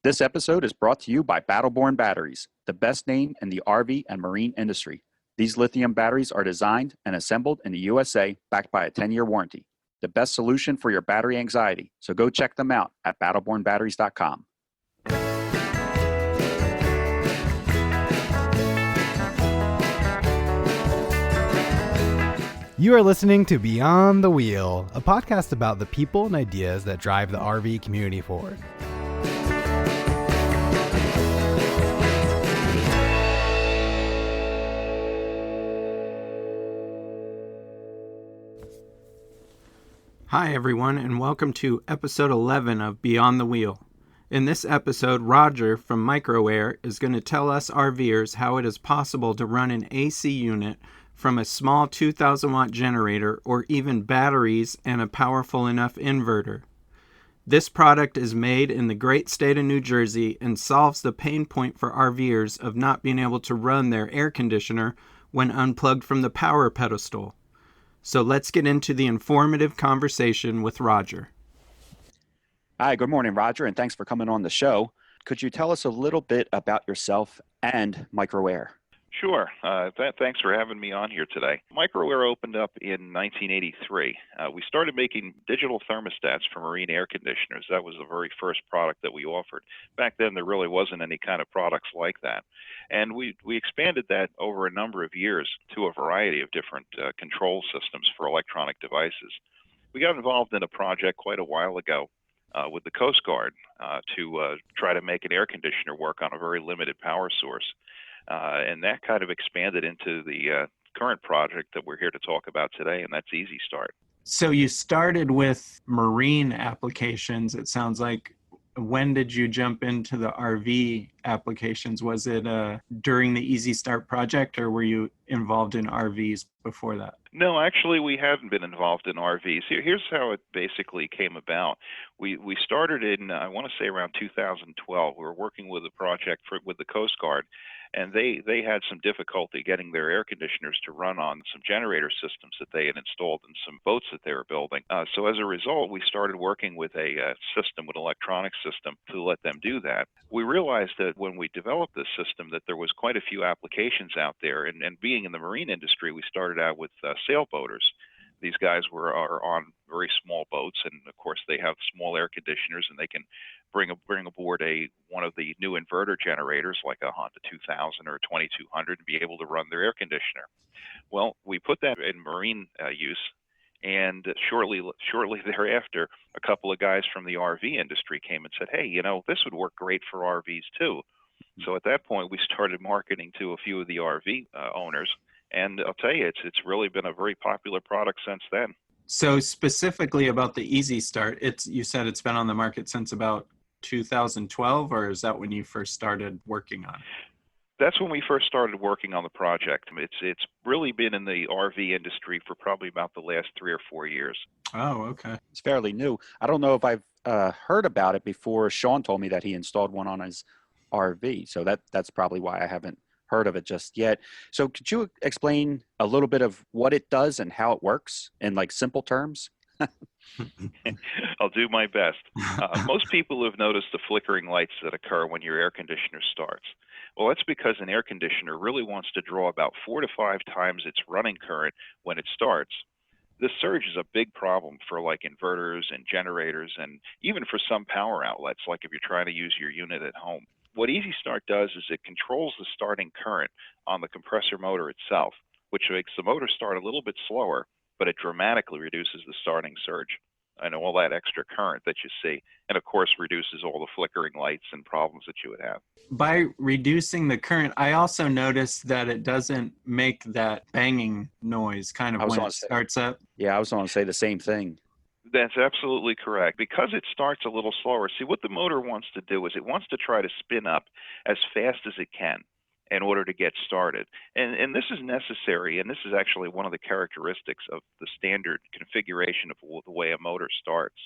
This episode is brought to you by Battleborn Batteries, the best name in the RV and marine industry. These lithium batteries are designed and assembled in the USA, backed by a 10-year warranty. The best solution for your battery anxiety. So go check them out at battlebornbatteries.com. You are listening to Beyond the Wheel, a podcast about the people and ideas that drive the RV community forward. Hi, everyone, and welcome to episode 11 of Beyond the Wheel. In this episode, Roger from Microair is going to tell us RVers how it is possible to run an AC unit from a small 2,000-watt generator or even batteries and a powerful enough inverter. This product is made in the great state of New Jersey and solves the pain point for RVers of not being able to run their air conditioner when unplugged from the power pedestal. So let's get into the informative conversation with Roger. Hi, good morning, Roger, and thanks for coming on the show. Could you tell us a little bit about yourself and Microair? Sure. Thanks for having me on here today. Microair opened up in 1983. We started making digital thermostats for marine air conditioners. That was the very first product that we offered. Back then, there really wasn't any kind of products like that. And we expanded that over a number of years to a variety of different control systems for electronic devices. We got involved in a project quite a while ago with the Coast Guard to try to make an air conditioner work on a very limited power source. And that kind of expanded into the current project that we're here to talk about today, and that's Easy Start. So you started with marine applications, it sounds like. When did you jump into the RV applications? Was it during the Easy Start project, or were you involved in RVs before that? No, actually, we haven't been involved in RVs. Here's how it basically came about. We started in, I want to say, around 2012. We were working with a project with the Coast Guard, and they had some difficulty getting their air conditioners to run on some generator systems that they had installed in some boats that they were building. So as a result, we started working with a system, with an electronic system, to let them do that. We realized that when we developed this system that there was quite a few applications out there, and being in the marine industry, we started out with sailboaters. These guys are on very small boats, and of course they have small air conditioners, and they can bring aboard one of the new inverter generators like a Honda 2000 or 2200 and be able to run their air conditioner. Well, we put that in marine use, and shortly thereafter, a couple of guys from the RV industry came and said, "Hey, this would work great for RVs too." So at that point, we started marketing to a few of the RV owners. And I'll tell you, it's really been a very popular product since then. So specifically about the Easy Start, you said it's been on the market since about 2012, or is that when you first started working on it? That's when we first started working on the project. It's really been in the RV industry for probably about the last 3 or 4 years. Oh, okay. It's fairly new. I don't know if I've heard about it before. Sean told me that he installed one on his RV, so that's probably why I haven't heard of it just yet. So could you explain a little bit of what it does and how it works in like simple terms? I'll do my best. Most people have noticed the flickering lights that occur when your air conditioner starts. Well, that's because an air conditioner really wants to draw about 4 to 5 times its running current when it starts. This surge is a big problem for like inverters and generators, and even for some power outlets, like if you're trying to use your unit at home. What Easy Start does is it controls the starting current on the compressor motor itself, which makes the motor start a little bit slower, but it dramatically reduces the starting surge and all that extra current that you see, and of course reduces all the flickering lights and problems that you would have. By reducing the current, I also noticed that it doesn't make that banging noise kind of when it starts up. Yeah, I was going to say the same thing. That's absolutely correct. Because it starts a little slower, see, what the motor wants to do is it wants to try to spin up as fast as it can in order to get started. And this is necessary, and this is actually one of the characteristics of the standard configuration of the way a motor starts,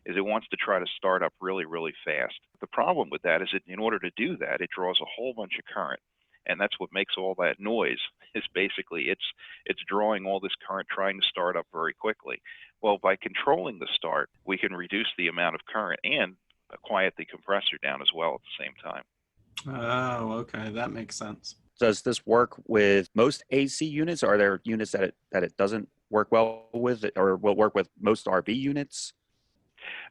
is it wants to try to start up really, really fast. The problem with that is that in order to do that, it draws a whole bunch of current. And that's what makes all that noise, is basically it's drawing all this current trying to start up very quickly. Well, by controlling the start, we can reduce the amount of current and quiet the compressor down as well at the same time. Oh, okay. That makes sense. Does this work with most AC units? Are there units that it doesn't work well with, or will work with most RV units?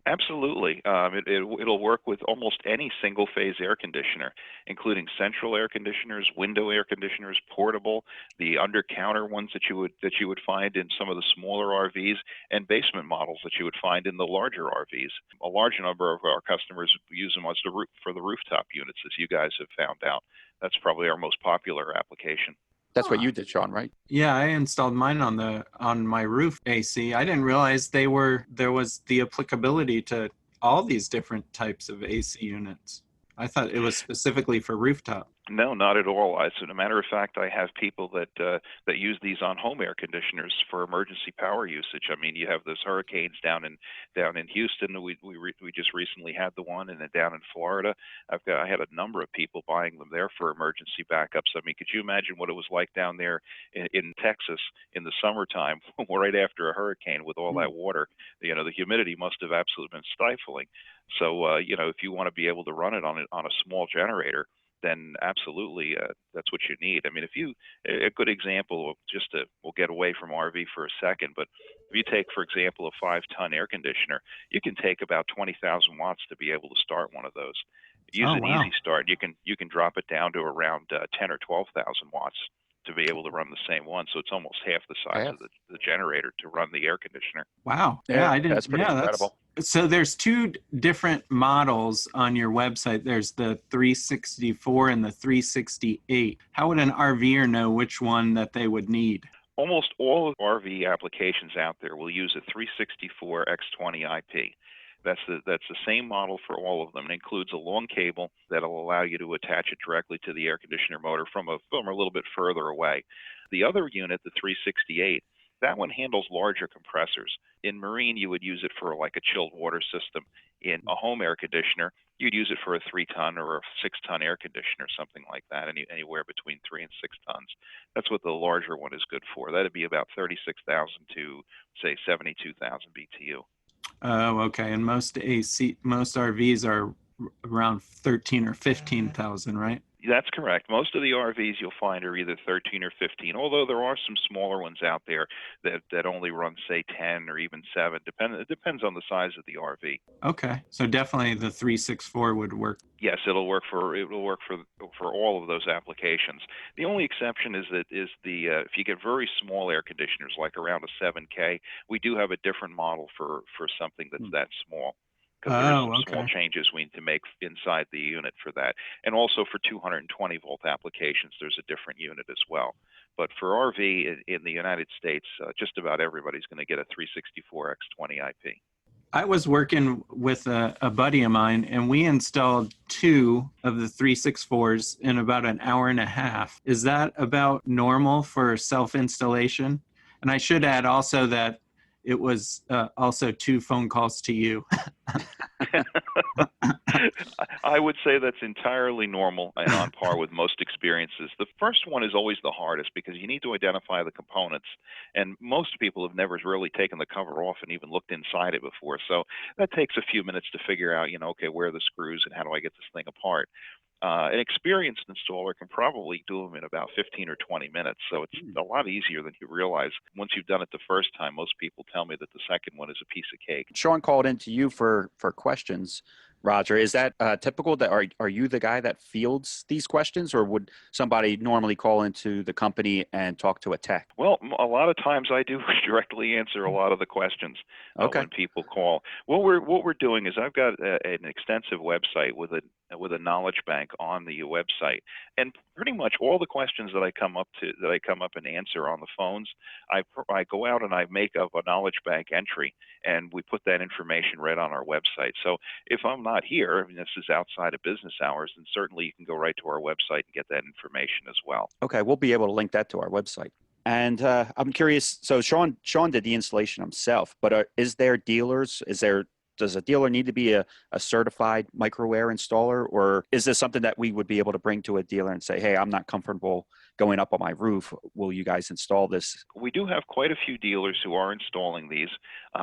Absolutely. It'll work with almost any single phase air conditioner, including central air conditioners, window air conditioners, portable, the under counter ones that you would find in some of the smaller RVs, and basement models that you would find in the larger RVs. A large number of our customers use them as for the rooftop units, as you guys have found out. That's probably our most popular application. That's what you did, Sean, right? Yeah, I installed mine on my roof AC. I didn't realize there was the applicability to all these different types of AC units. I thought it was specifically for rooftop. No, not at all. As a matter of fact, I have people that use these on home air conditioners for emergency power usage. I mean, you have those hurricanes down in Houston. We just recently had the one, and then down in Florida, I had a number of people buying them there for emergency backups. I mean, could you imagine what it was like down there in Texas in the summertime, right after a hurricane with all that water? You know, the humidity must have absolutely been stifling. So, if you want to be able to run it on a small generator, then absolutely that's what you need. I mean, a good example of we'll get away from RV for a second, but if you take, for example, a 5-ton air conditioner, you can take about 20,000 watts to be able to start one of those. Use an easy start. You can drop it down to around 10 or 12,000 watts to be able to run the same one. So it's almost half the size of the generator to run the air conditioner. Wow. Yeah, I didn't. That's pretty incredible. So there's two different models on your website. There's the 364 and the 368. How would an RVer know which one that they would need? Almost all RV applications out there will use a 364 X20 IP. That's the same model for all of them. It includes a long cable that'll allow you to attach it directly to the air conditioner motor from a little bit further away. The other unit, the 368, that one handles larger compressors. In marine, you would use it for like a chilled water system. In a home air conditioner, you'd use it for a 3-ton or a 6-ton air conditioner, something like that, anywhere between 3 and 6 tons. That's what the larger one is good for. That'd be about 36,000 to, say, 72,000 BTU. Oh, okay. And most RVs are around 13 or 15,000, right? That's correct. Most of the RVs you'll find are either 13 or 15, although there are some smaller ones out there that only run, say, 10 or even 7. It depends on the size of the RV. Okay. So definitely the 364 would work. Yes, it'll work for all of those applications. The only exception is if you get very small air conditioners, like around a 7K, we do have a different model for something that's that small. Because there are some small changes we need to make inside the unit for that. And also for 220 volt applications, there's a different unit as well. But for RV in the United States, just about everybody's going to get a 364 X20 IP. I was working with a buddy of mine, and we installed 2 of the 364s in about an hour and a half. Is that about normal for self-installation? And I should add also that it was also 2 phone calls to you. I would say that's entirely normal and on par with most experiences. The first one is always the hardest because you need to identify the components, and most people have never really taken the cover off and even looked inside it before. So that takes a few minutes to figure out, okay, where are the screws and how do I get this thing apart? An experienced installer can probably do them in about 15 or 20 minutes. So it's a lot easier than you realize. Once you've done it the first time, most people tell me that the second one is a piece of cake. Sean called into you for questions. Roger, is that typical? That are you the guy that fields these questions, or would somebody normally call into the company and talk to a tech? Well, a lot of times I do directly answer a lot of the questions when people call. What we're doing is I've got an extensive website with a knowledge bank on the website, and pretty much all the questions that I come up and answer on the phones, I go out and I make up a knowledge bank entry, and we put that information right on our website. So if I'm not here, this is outside of business hours, then certainly you can go right to our website and get that information as well. Okay, we'll be able to link that to our website. And I'm curious, so Sean did the installation himself, but is there dealers, is there Does a dealer need to be a certified micro-air installer, or is this something that we would be able to bring to a dealer and say, hey, I'm not comfortable going up on my roof. Will you guys install this? We do have quite a few dealers who are installing these,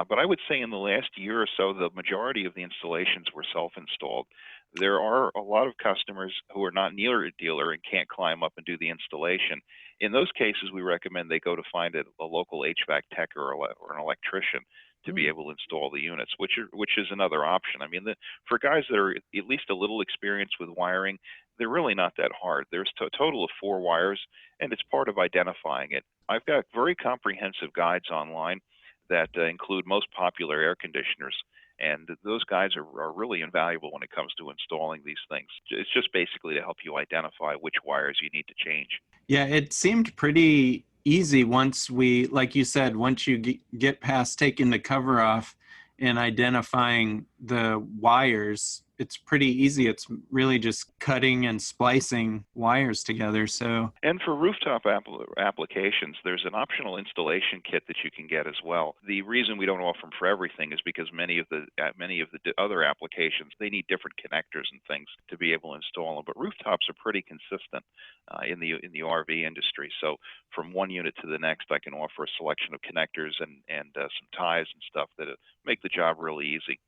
but I would say in the last year or so, the majority of the installations were self-installed. There are a lot of customers who are not near a dealer and can't climb up and do the installation. In those cases, we recommend they go to find a local HVAC tech or an electrician to be able to install the units, which is another option. I mean, for guys that are at least a little experienced with wiring, they're really not that hard. There's a total of 4 wires, and it's part of identifying it. I've got very comprehensive guides online that include most popular air conditioners, and those guides are really invaluable when it comes to installing these things. It's just basically to help you identify which wires you need to change. Yeah, it seemed pretty easy once like you said, once you get past taking the cover off and identifying the wires, it's pretty easy. It's really just cutting and splicing wires together. So, and for rooftop applications, there's an optional installation kit that you can get as well. The reason we don't offer them for everything is because many of the other applications, they need different connectors and things to be able to install them. But rooftops are pretty consistent in the RV industry. So from one unit to the next, I can offer a selection of connectors and some ties and stuff that make the job really easy.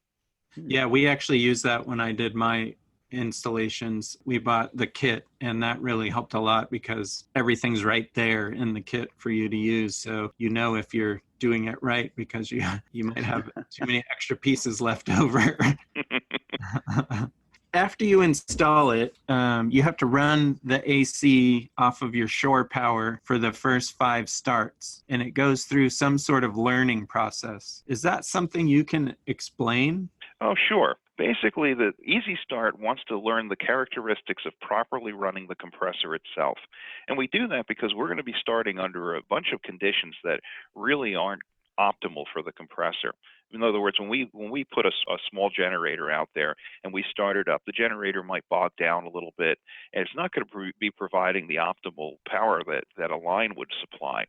Yeah, we actually used that when I did my installations. We bought the kit, and that really helped a lot because everything's right there in the kit for you to use. So you know if you're doing it right because you might have too many extra pieces left over. After you install it, you have to run the AC off of your shore power for the first 5 starts, and it goes through some sort of learning process. Is that something you can explain? Oh, sure. Basically, the Easy Start wants to learn the characteristics of properly running the compressor itself. And we do that because we're going to be starting under a bunch of conditions that really aren't optimal for the compressor. In other words, when we put a small generator out there and we start it up, the generator might bog down a little bit, and it's not going to be providing the optimal power that a line would supply.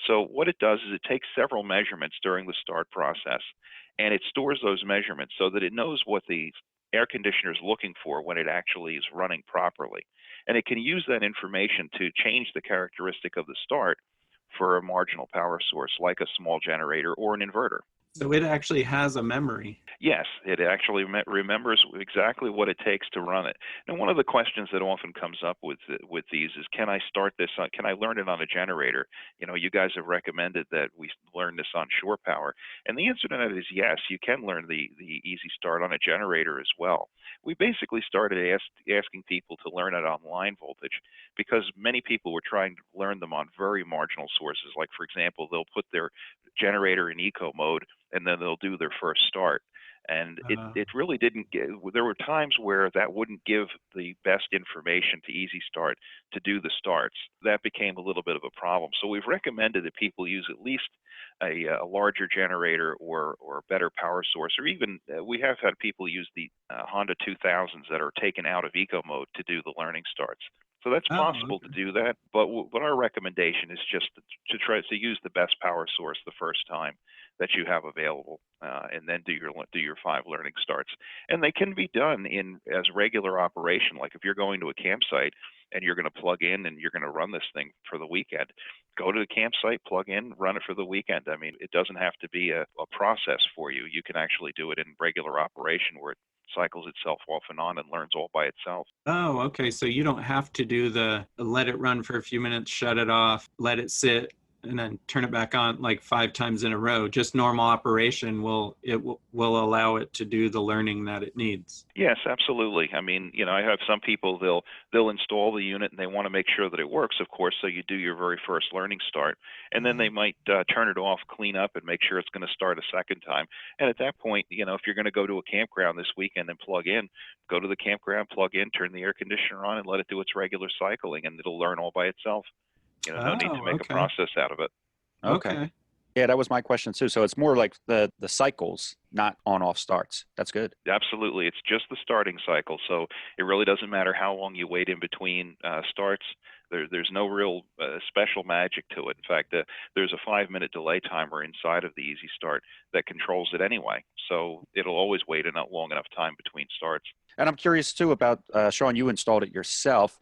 So what it does is it takes several measurements during the start process, and it stores those measurements so that it knows what the air conditioner is looking for when it actually is running properly. And it can use that information to change the characteristic of the start for a marginal power source like a small generator or an inverter. So it actually has a memory. Yes, it actually remembers exactly what it takes to run it. And one of the questions that often comes up with these is, can I start this on, can I learn it on a generator? You know, you guys have recommended that we learn this on shore power. And the answer to that is yes, you can learn the Easy Start on a generator as well. We basically started asking people to learn it on line voltage because many people were trying to learn them on very marginal sources. Like, for example, they'll put their generator in eco mode and then they'll do their first start. And it really didn't there were times where that wouldn't give the best information to Easy Start to do the starts. That became a little bit of a problem. So we've recommended that people use at least a larger generator or better power source, or even we have had people use the Honda 2000s that are taken out of eco mode to do the learning starts. So that's possible to do that, but our recommendation is just to try to use the best power source the first time that you have available, and then do your 5 learning starts. And they can be done as regular operation. Like if you're going to a campsite and you're going to plug in and you're going to run this thing for the weekend, go to the campsite, plug in, run it for the weekend. I mean, it doesn't have to be a process for you. You can actually do it in regular operation where it cycles itself off and on and learns all by itself. Oh, okay. So you don't have to do the let it run for a few minutes, shut it off, let it sit, and then turn it back on like 5 times in a row. Just normal operation will allow it to do the learning that it needs. Yes, absolutely. I mean, you know, I have some people they'll install the unit and they want to make sure that it works, of course. So you do your very first learning start, and then they might turn it off, clean up, and make sure it's going to start a second time. And at that point, you know, if you're going to go to a campground this weekend and plug in, go to the campground, plug in, turn the air conditioner on, and let it do its regular cycling, and it'll learn all by itself. You know, no need to make a process out of it. Okay. Yeah, that was my question too. So it's more like the cycles, not on-off starts. That's good. Absolutely. It's just the starting cycle. So it really doesn't matter how long you wait in between starts. There's no real special magic to it. In fact, there's a 5-minute delay timer inside of the Easy Start that controls it anyway. So it'll always wait a not long enough time between starts. And I'm curious too about, Sean, you installed it yourself,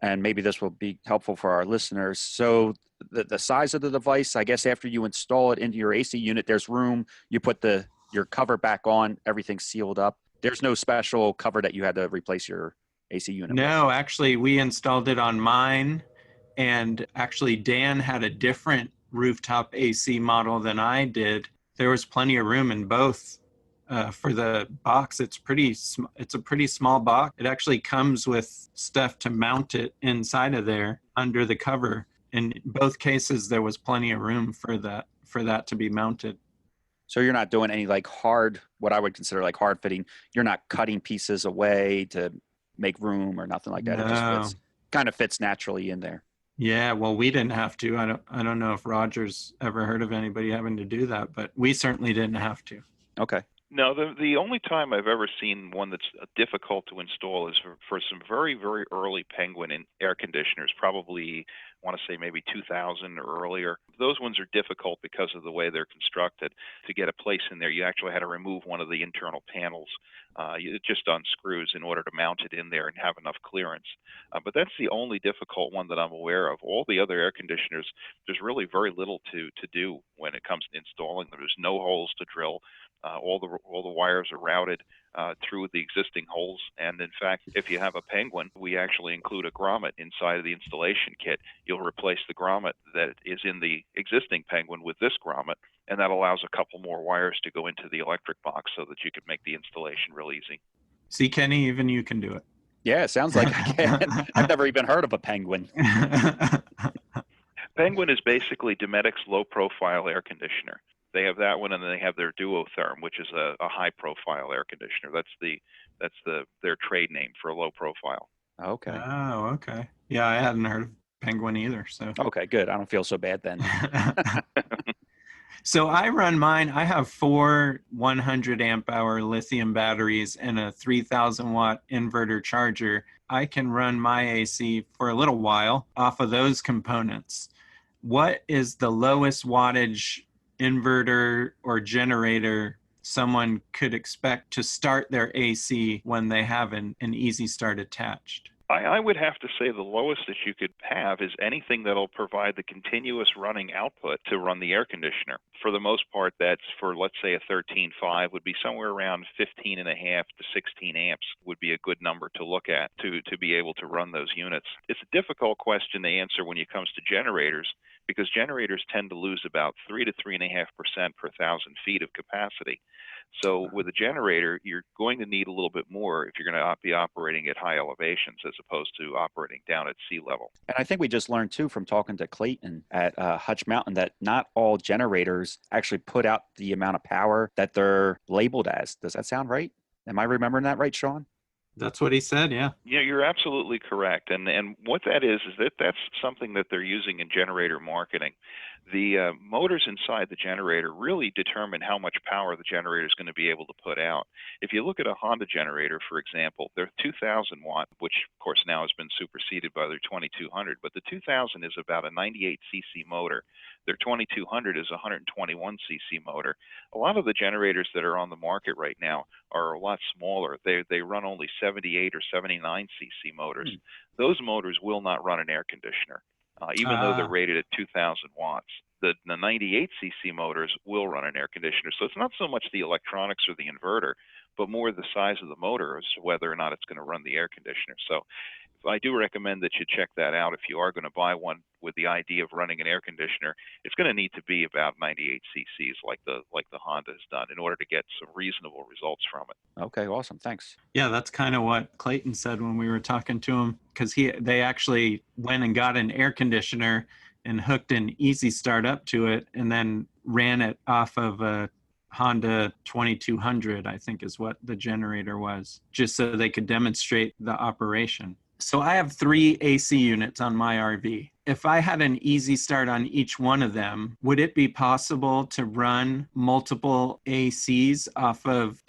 and maybe this will be helpful for our listeners. So the size of the device, I guess after you install it into your AC unit, there's room, you put your cover back on, everything's sealed up. There's no special cover that you had to replace your AC unit with. No, actually, we installed it on mine, and actually Dan had a different rooftop AC model than I did. There was plenty of room in both. For the box, it's a pretty small box. It actually comes with stuff to mount it inside of there under the cover. In both cases, there was plenty of room for that to be mounted. So you're not doing any like what I would consider like hard fitting. You're not cutting pieces away to make room or nothing like that. No. It just kind of fits naturally in there. Yeah, well, we didn't have to. I don't know if Roger's ever heard of anybody having to do that, but we certainly didn't have to. Okay. No, the only time I've ever seen one that's difficult to install is for some very, very early Penguin air conditioners, probably I want to say maybe 2000 or earlier. Those ones are difficult because of the way they're constructed. To get a place in there, you actually had to remove one of the internal panels. You just unscrews in order to mount it in there and have enough clearance. But that's the only difficult one that I'm aware of. All the other air conditioners, there's really very little to do when it comes to installing them. There's no holes to drill. All the wires are routed through the existing holes, and in fact, if you have a Penguin, we actually include a grommet inside of the installation kit. You'll replace the grommet that is in the existing Penguin with this grommet, and that allows a couple more wires to go into the electric box so that you can make the installation real easy. See, Kenny, even you can do it. Yeah, it sounds like I can. I've never even heard of a Penguin. Penguin is basically Dometic's low-profile air conditioner. They have that one, and then they have their Duotherm, which is a high-profile air conditioner. That's their trade name for a low profile. Okay. Oh, okay. Yeah, I hadn't heard of Penguin either. So Okay, good. I don't feel so bad then. So I run mine. I have 4 100 amp hour lithium batteries and a 3,000 watt inverter charger. I can run my AC for a little while off of those components. What is the lowest wattage inverter or generator someone could expect to start their AC when they have an Easy Start attached? I would have to say the lowest that you could have is anything that'll provide the continuous running output to run the air conditioner. For the most part, that's for, let's say, a 13.5 would be somewhere around 15.5 to 16 amps would be a good number to look at to be able to run those units. It's a difficult question to answer when it comes to generators, because generators tend to lose about 3 to 3.5% per 1,000 feet of capacity. So with a generator, you're going to need a little bit more if you're going to be operating at high elevations as opposed to operating down at sea level. And I think we just learned too from talking to Clayton at Hutch Mountain that not all generators actually put out the amount of power that they're labeled as. Does that sound right? Am I remembering that right, Sean? That's what he said, yeah. Yeah, you're absolutely correct. And what that is that's something that they're using in generator marketing. The motors inside the generator really determine how much power the generator is going to be able to put out. If you look at a Honda generator, for example, their 2,000 watt, which of course now has been superseded by their 2,200, but the 2,000 is about a 98 cc motor. Their 2,200 is a 121 cc motor. A lot of the generators that are on the market right now are a lot smaller. They run only 78 or 79 cc motors. Those motors will not run an air conditioner, even though they're rated at 2,000 watts. The 98 cc motors will run an air conditioner. So it's not so much the electronics or the inverter, but more the size of the motor as to whether or not it's going to run the air conditioner. So I do recommend that you check that out if you are going to buy one with the idea of running an air conditioner. It's going to need to be about 98 cc's like the Honda has done in order to get some reasonable results from it. Okay, awesome. Thanks. Yeah, that's kind of what Clayton said when we were talking to him, because they actually went and got an air conditioner and hooked an Easy Start up to it and then ran it off of a Honda 2200, I think is what the generator was, just so they could demonstrate the operation. So I have 3 AC units on my RV, if I had an easy start on each one of them, would it be possible to run multiple ACs off of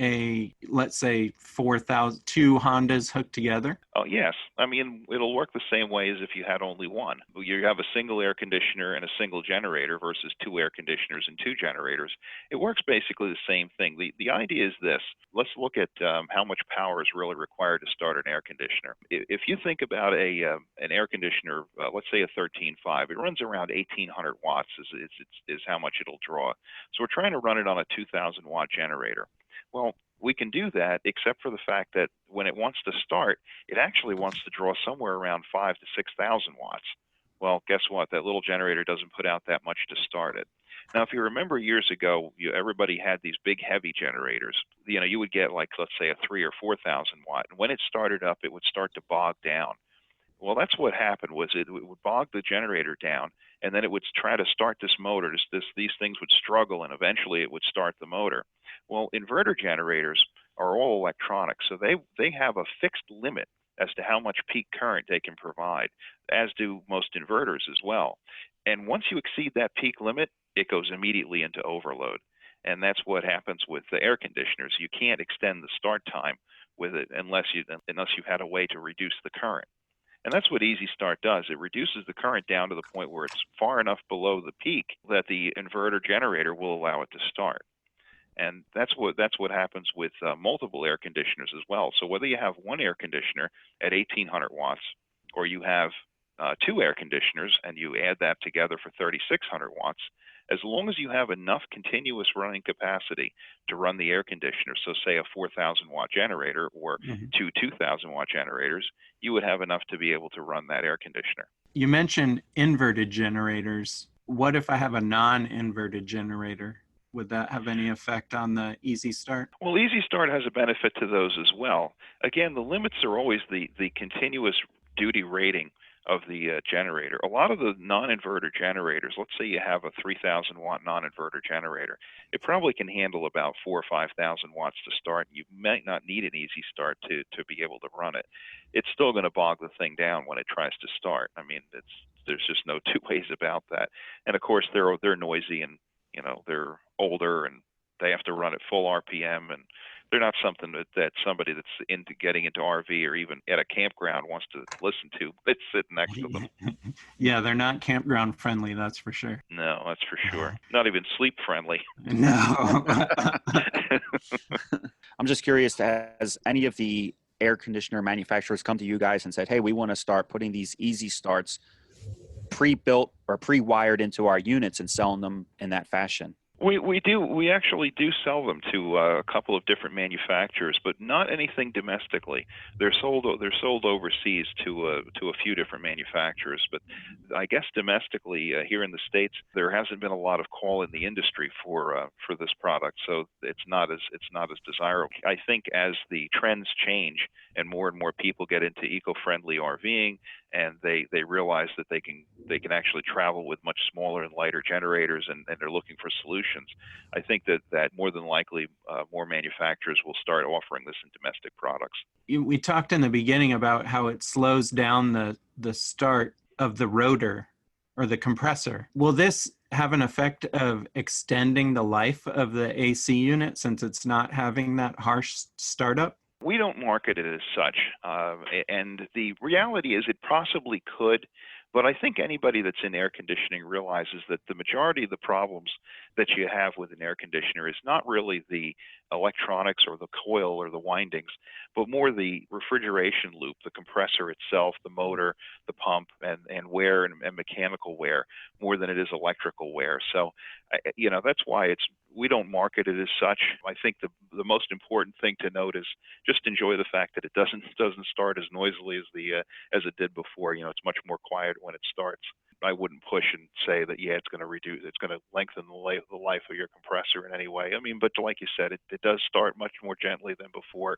let's say 4,000, two Hondas hooked together? Oh, yes. I mean, it'll work the same way as if you had only one. You have a single air conditioner and a single generator versus two air conditioners and two generators. It works basically the same thing. The idea is this. Let's look at how much power is really required to start an air conditioner. If you think about an air conditioner, let's say a 13.5, it runs around 1,800 watts is how much it'll draw. So we're trying to run it on a 2,000 watt generator. Well, we can do that except for the fact that when it wants to start, it actually wants to draw somewhere around 5,000 to 6,000 watts. Well, guess what? That little generator doesn't put out that much to start it. Now, if you remember years ago, everybody had these big heavy generators. You would get like, let's say, a 3,000 or 4,000 watt. And when it started up, it would start to bog down. Well, that's what happened was it would bog the generator down, and then it would try to start this motor. These things would struggle, and eventually it would start the motor. Well, inverter generators are all electronic, so they have a fixed limit as to how much peak current they can provide, as do most inverters as well. And once you exceed that peak limit, it goes immediately into overload. And that's what happens with the air conditioners. You can't extend the start time with it unless you had a way to reduce the current. And that's what Easy Start does. It reduces the current down to the point where it's far enough below the peak that the inverter generator will allow it to start. And that's what happens with multiple air conditioners as well. So whether you have one air conditioner at 1,800 watts or you have two air conditioners and you add that together for 3,600 watts, as long as you have enough continuous running capacity to run the air conditioner, so say a 4,000 watt generator or two 2,000 watt generators, you would have enough to be able to run that air conditioner. You mentioned inverted generators. What if I have a non-inverted generator? Would that have any effect on the Easy Start? Well, Easy Start has a benefit to those as well. Again, the limits are always the continuous duty rating of the generator. A lot of the non-inverter generators, let's say you have a 3,000 watt non-inverter generator, it probably can handle about 4,000 or 5,000 watts to start. You might not need an Easy Start to be able to run it. It's still going to bog the thing down when it tries to start. I mean, there's just no two ways about that. And of course, they're noisy and they're older and they have to run at full RPM, and they're not something that somebody that's into getting into RV or even at a campground wants to listen to. It's sitting next to them. Yeah, they're not campground friendly, that's for sure. No, that's for sure. Not even sleep friendly. No. I'm just curious, has any of the air conditioner manufacturers come to you guys and said, hey, we want to start putting these Easy Starts pre-built or pre-wired into our units and selling them in that fashion? We actually do sell them to a couple of different manufacturers, but not anything domestically. They're sold overseas to a few different manufacturers. But I guess domestically here in the States, there hasn't been a lot of call in the industry for this product, so it's not as desirable. I think as the trends change and more people get into eco-friendly RVing, and they realize that they can actually travel with much smaller and lighter generators, and they're looking for solutions. I think that more than likely more manufacturers will start offering this in domestic products. We talked in the beginning about how it slows down the start of the rotor or the compressor. Will this have an effect of extending the life of the AC unit since it's not having that harsh startup? We don't market it as such, and the reality is it possibly could, but I think anybody that's in air conditioning realizes that the majority of the problems that you have with an air conditioner is not really the electronics or the coil or the windings, but more the refrigeration loop, the compressor itself, the motor, the pump, and wear and mechanical wear more than it is electrical wear. So, that's why we don't market it as such. I think the most important thing to note is just enjoy the fact that it doesn't start as noisily as it did before. It's much more quiet when it starts. I wouldn't push and say that it's going to lengthen the life of your compressor in any way. I mean, but like you said, it does start much more gently than before,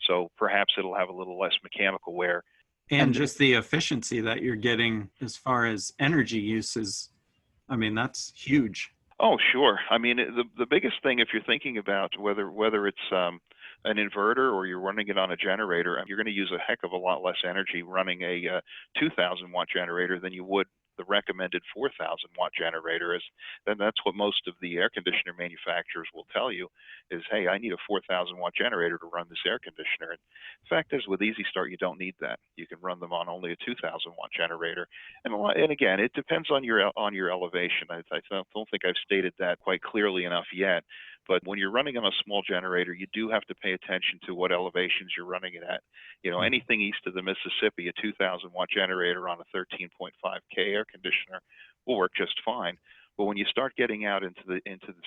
so perhaps it'll have a little less mechanical wear. And just the efficiency that you're getting as far as energy use is, that's huge. Oh, sure. I mean, the biggest thing, if you're thinking about whether it's an inverter or you're running it on a generator, you're going to use a heck of a lot less energy running a 2,000 watt generator than you would the recommended 4,000 watt generator is, then that's what most of the air conditioner manufacturers will tell you is, hey, I need a 4,000 watt generator to run this air conditioner. And the fact is, with Easy Start, you don't need that. You can run them on only a 2,000 watt generator. And again, it depends on your elevation. I don't think I've stated that quite clearly enough yet. But when you're running on a small generator, you do have to pay attention to what elevations you're running it at. Anything east of the Mississippi, a 2,000 watt generator on a 13.5K air conditioner will work just fine. But when you start getting out into the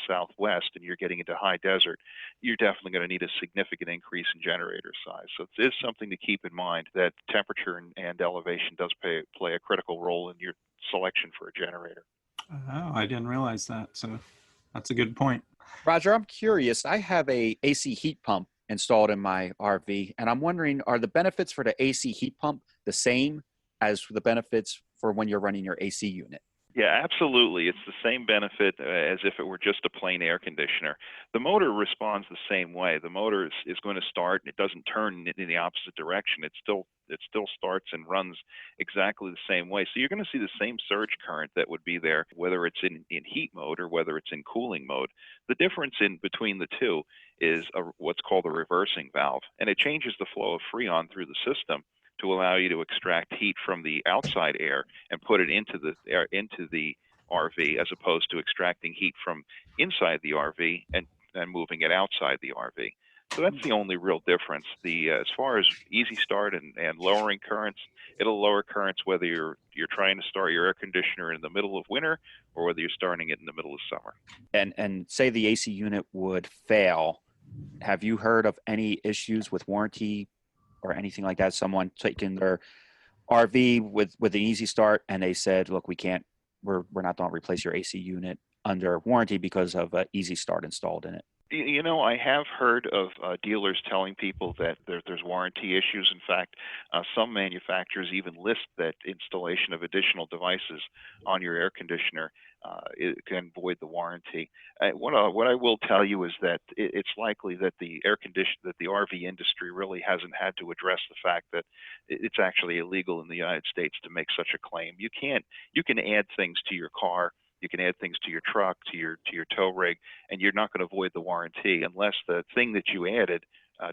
Southwest and you're getting into high desert, you're definitely going to need a significant increase in generator size. So it is something to keep in mind that temperature and elevation does play a critical role in your selection for a generator. Oh, I didn't realize that. So that's a good point. Roger, I'm curious. I have a AC heat pump installed in my RV, and I'm wondering, are the benefits for the AC heat pump the same as the benefits for when you're running your AC unit? Yeah, absolutely. It's the same benefit as if it were just a plain air conditioner. The motor responds the same way. The motor is going to start, and it doesn't turn in the opposite direction. It still starts and runs exactly the same way. So you're going to see the same surge current that would be there, whether it's in heat mode or whether it's in cooling mode. The difference in between the two is what's called a reversing valve, and it changes the flow of Freon through the system to allow you to extract heat from the outside air and put it into the RV, as opposed to extracting heat from inside the RV and moving it outside the RV. So that's the only real difference. As far as Easy Start and lowering currents, it'll lower currents whether you're trying to start your air conditioner in the middle of winter or whether you're starting it in the middle of summer. And say the AC unit would fail. Have you heard of any issues with warranty or anything like that? Someone taking their RV with an Easy Start and they said, look, we're not going to replace your AC unit under warranty because of Easy Start installed in it. I have heard of dealers telling people that there's warranty issues. In fact, some manufacturers even list that installation of additional devices on your air conditioner it can void the warranty. What I will tell you is that it's likely that the RV industry really hasn't had to address the fact that it's actually illegal in the United States to make such a claim. You can add things to your car. You can add things to your truck, to your tow rig, and you're not going to void the warranty unless the thing that you added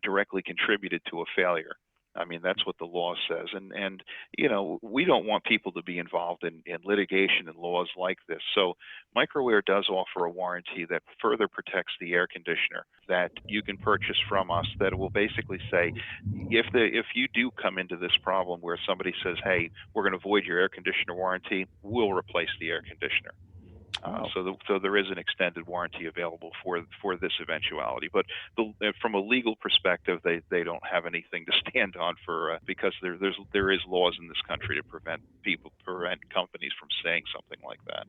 directly contributed to a failure. I mean, that's what the law says. And we don't want people to be involved in litigation and laws like this. So Microair does offer a warranty that further protects the air conditioner that you can purchase from us, that will basically say, if you do come into this problem where somebody says, hey, we're going to void your air conditioner warranty, we'll replace the air conditioner. So there is an extended warranty available for this eventuality, but from a legal perspective, they don't have anything to stand on for because there is laws in this country to prevent companies from saying something like that.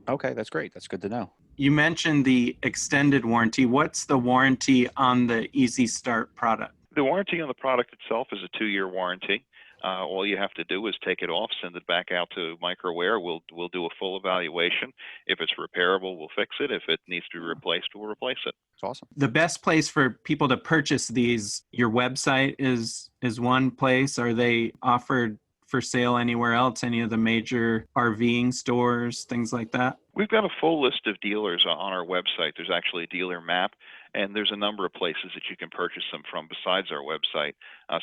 Okay, that's great. That's good to know. You mentioned the extended warranty. What's the warranty on the Easy Start product? The warranty on the product itself is a 2-year warranty. All you have to do is take it off, send it back out to Microair. We'll do a full evaluation. If it's repairable, we'll fix it. If it needs to be replaced, we'll replace it. It's awesome. The best place for people to purchase these, your website is one place. Are they offered for sale anywhere else? Any of the major RVing stores, things like that? We've got a full list of dealers on our website. There's actually a dealer map, and there's a number of places that you can purchase them from besides our website.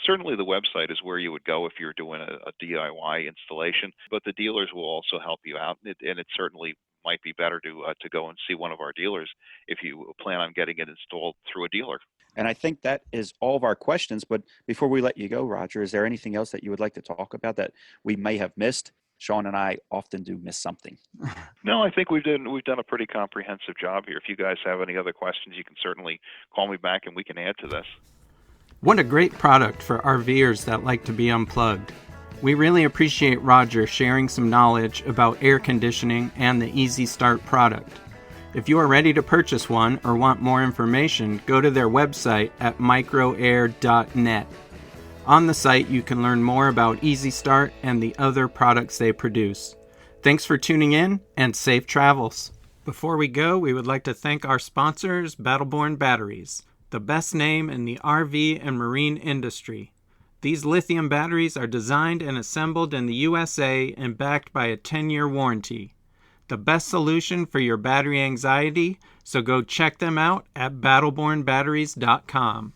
Certainly the website is where you would go if you're doing a DIY installation, but the dealers will also help you out, and it certainly might be better to go and see one of our dealers if you plan on getting it installed through a dealer. And I think that is all of our questions. But before we let you go, Roger, is there anything else that you would like to talk about that we may have missed? Sean and I often do miss something. No, I think we've done a pretty comprehensive job here. If you guys have any other questions, you can certainly call me back and we can add to this. What a great product for RVers that like to be unplugged. We really appreciate Roger sharing some knowledge about air conditioning and the Easy Start product. If you are ready to purchase one or want more information, go to their website at microair.net. On the site, you can learn more about Easy Start and the other products they produce. Thanks for tuning in, and safe travels. Before we go, we would like to thank our sponsors, Battleborn Batteries, the best name in the RV and marine industry. These lithium batteries are designed and assembled in the USA and backed by a 10-year warranty. The best solution for your battery anxiety, so go check them out at battlebornbatteries.com.